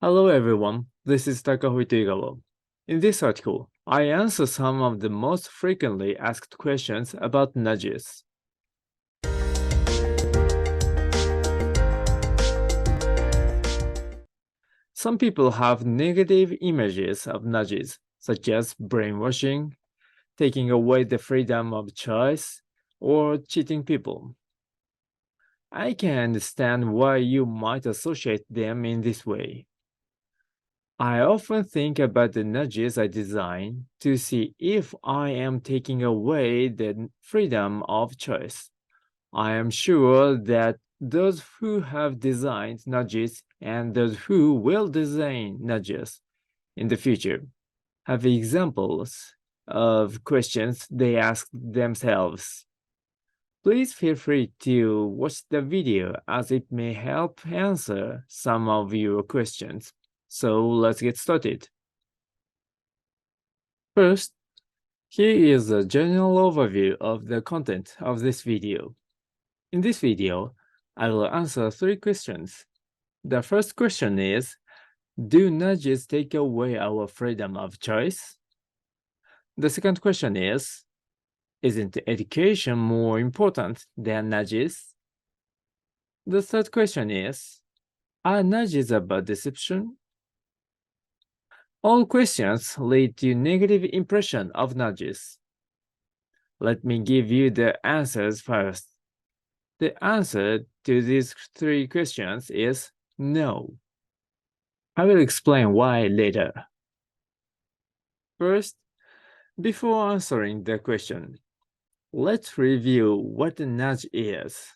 Hello everyone, this is Takaho Itoigawa. In this article, I answer some of the most frequently asked questions about nudges. Some people have negative images of nudges, such as brainwashing, taking away the freedom of choice, or cheating people. I can understand why you might associate them in this way. I often think about the nudges I design to see if I am taking away the freedom of choice. I am sure that those who have designed nudges and those who will design nudges in the future have examples of questions they ask themselves. Please feel free to watch the video as it may help answer some of your questions. So let's get started. First, here is a general overview of the content of this video. In this video, I will answer 3 questions. The first question is, do nudges take away our freedom of choice? The second question is, isn't education more important than nudges? The third question is, are nudges about deception? All questions lead to negative impression of nudges. Let me give you the answers first. The answer to these 3 questions is no. I will explain why later. First, before answering the question, let's review what a nudge is.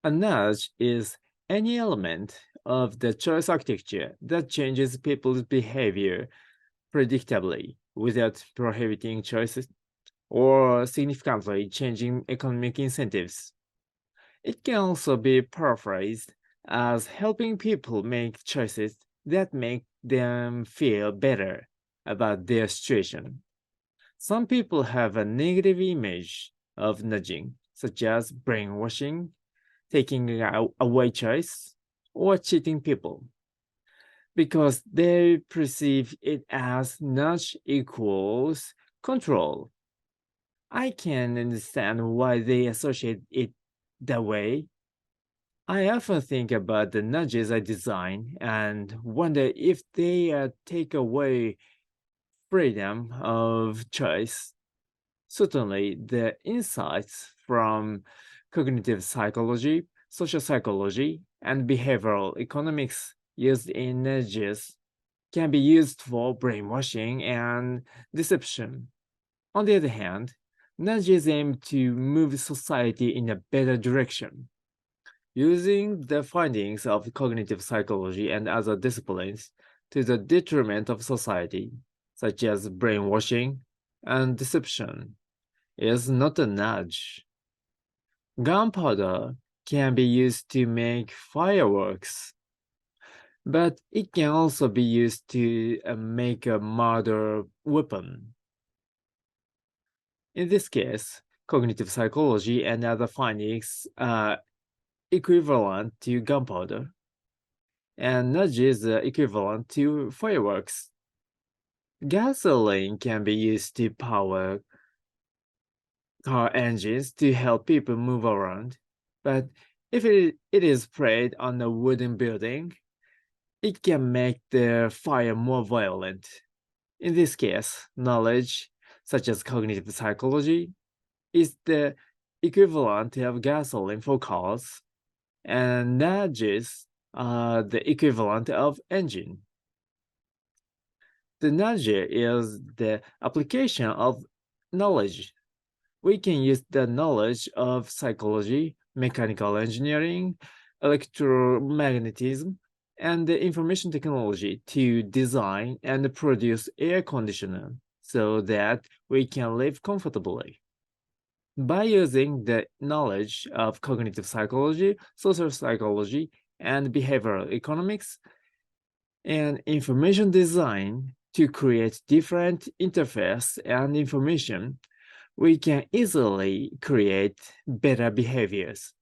A nudge is any element of the choice architecture that changes people's behavior predictably without prohibiting choices or significantly changing economic incentives. It can also be paraphrased as helping people make choices that make them feel better about their situation. Some people have a negative image of nudging, such as brainwashing, taking away choice, or cheating people, because they perceive it as nudge equals control. I can understand why they associate it that way. I often think about the nudges I design and wonder if they take away freedom of choice. Certainly, the insights from cognitive psychology, social psychology, and behavioral economics used in nudges can be used for brainwashing and deception. On the other hand, nudges aim to move society in a better direction. Using the findings of cognitive psychology and other disciplines to the detriment of society, such as brainwashing and deception, is not a nudge. Gunpowder can be used to make fireworks, but it can also be used to make a murder weapon. In this case, cognitive psychology and other findings are equivalent to gunpowder, and nudges are equivalent to fireworks. Gasoline can be used to power car engines to help people move around, but if it is sprayed on a wooden building, it can make the fire more violent. In this case, knowledge, such as cognitive psychology, is the equivalent of gasoline for cars, and nudges are the equivalent of engine. The nudge is the application of knowledge. We can use the knowledge of psychology, mechanical engineering, electromagnetism, and the information technology to design and produce air conditioner so that we can live comfortably. By using the knowledge of cognitive psychology, social psychology, and behavioral economics, and information design to create different interface and information, we can easily create better behaviors.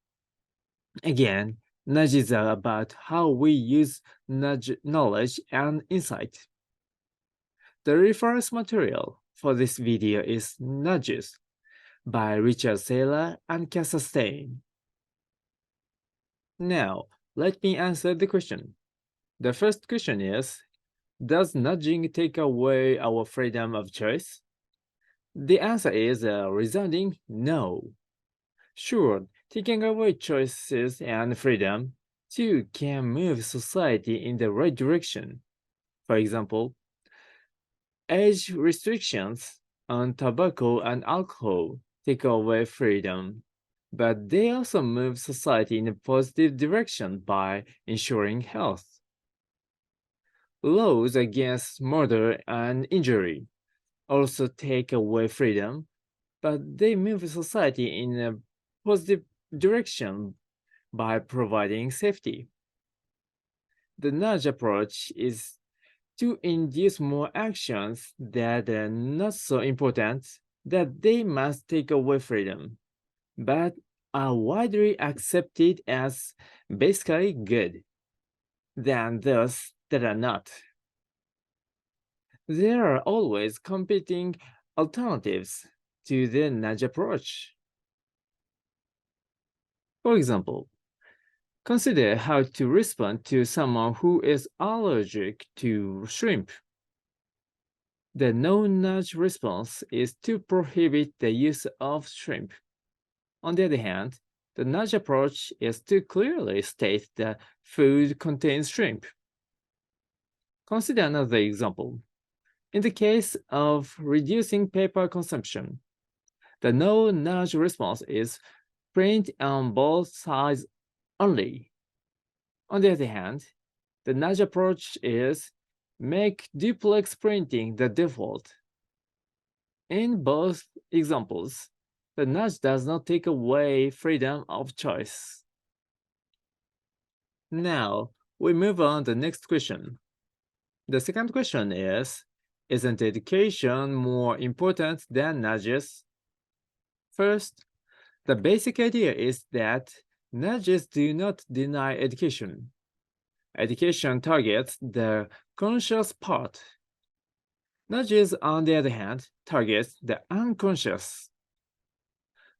Again, Nudges are about how we use knowledge and insight. The reference material for this video is Nudges by Richard Saylor and Cassastain. Now, let me answer the question. The first question is, does nudging take away our freedom of choice? The answer is a resounding no. Sure, taking away choices and freedom too can move society in the right direction. For example, age restrictions on tobacco and alcohol take away freedom, but they also move society in a positive direction by ensuring health. Laws against murder and injury also take away freedom, but they move society in a positive direction by providing safety. The nudge approach is to induce more actions that are not so important that they must take away freedom, but are widely accepted as basically good, than those that are not. There are always competing alternatives to the nudge approach. For example, consider how to respond to someone who is allergic to shrimp. The no-nudge response is to prohibit the use of shrimp. On the other hand, the nudge approach is to clearly state that food contains shrimp. Consider another example. In the case of reducing paper consumption, the no-nudge response is print on both sides only. On the other hand, the nudge approach is make duplex printing the default. In both examples, the nudge does not take away freedom of choice. Now, we move on to the next question. The second question is, isn't education more important than nudges? First, the basic idea is that nudges do not deny education. Education targets the conscious part. Nudges, on the other hand, targets the unconscious.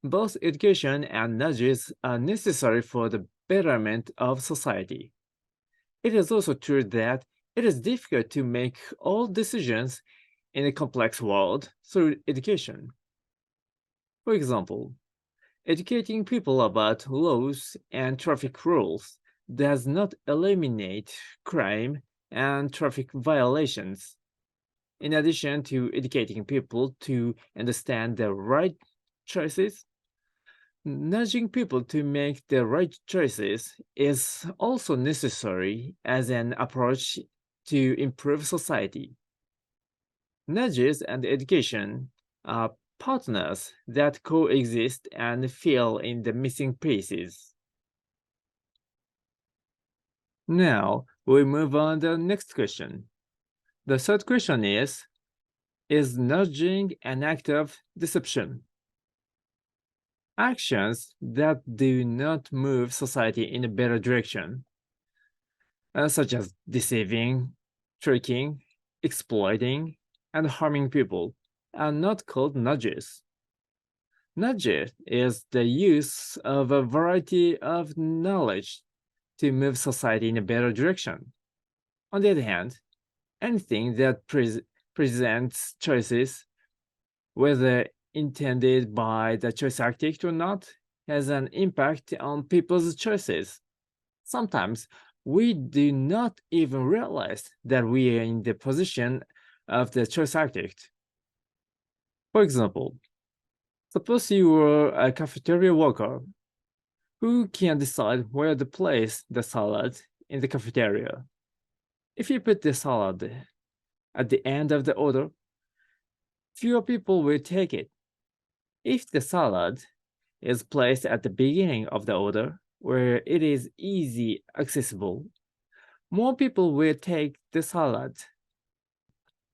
Both education and nudges are necessary for the betterment of society. It is also true that it is difficult to make all decisions in a complex world through education. For example, educating people about laws and traffic rules does not eliminate crime and traffic violations. In addition to educating people to understand the right choices, nudging people to make the right choices is also necessary as an approach to improve society. Nudges and education are partners that coexist and fill in the missing pieces. Now, we move on to the next question. The third question is nudging an act of deception? Actions that do not move society in a better direction, such as deceiving, tricking, exploiting, and harming people, are not called nudges. Nudge is the use of a variety of knowledge to move society in a better direction. On the other hand, anything that presents choices, whether intended by the choice architect or not, has an impact on people's choices. Sometimes we do not even realize that we are in the position of the choice architect. For example, suppose you are a cafeteria worker who can decide where to place the salad in the cafeteria. If you put the salad at the end of the order, fewer people will take it. If the salad is placed at the beginning of the order, where it is easy accessible, more people will take the salad.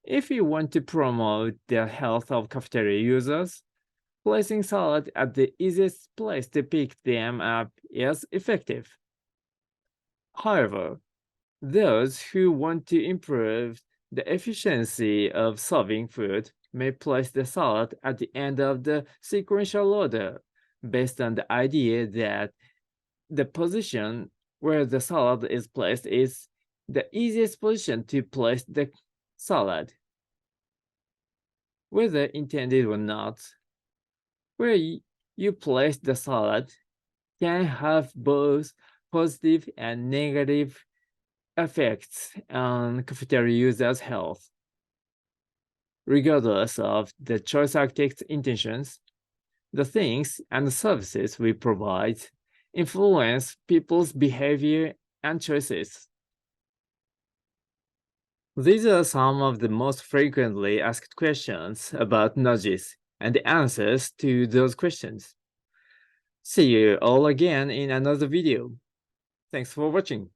If you want to promote the health of cafeteria users, placing salad at the easiest place to pick them up is effective. However, those who want to improve the efficiency of serving food may place the salad at the end of the sequential order based on the idea that the position where the salad is placed is the easiest position to place the salad. Whether intended or not, where you place the salad can have both positive and negative effects on cafeteria users' health. Regardless of the choice architect's intentions, the things and services we provide influence people's behavior and choices. These are some of the most frequently asked questions about nudges and the answers to those questions. See you all again in another video. Thanks for watching.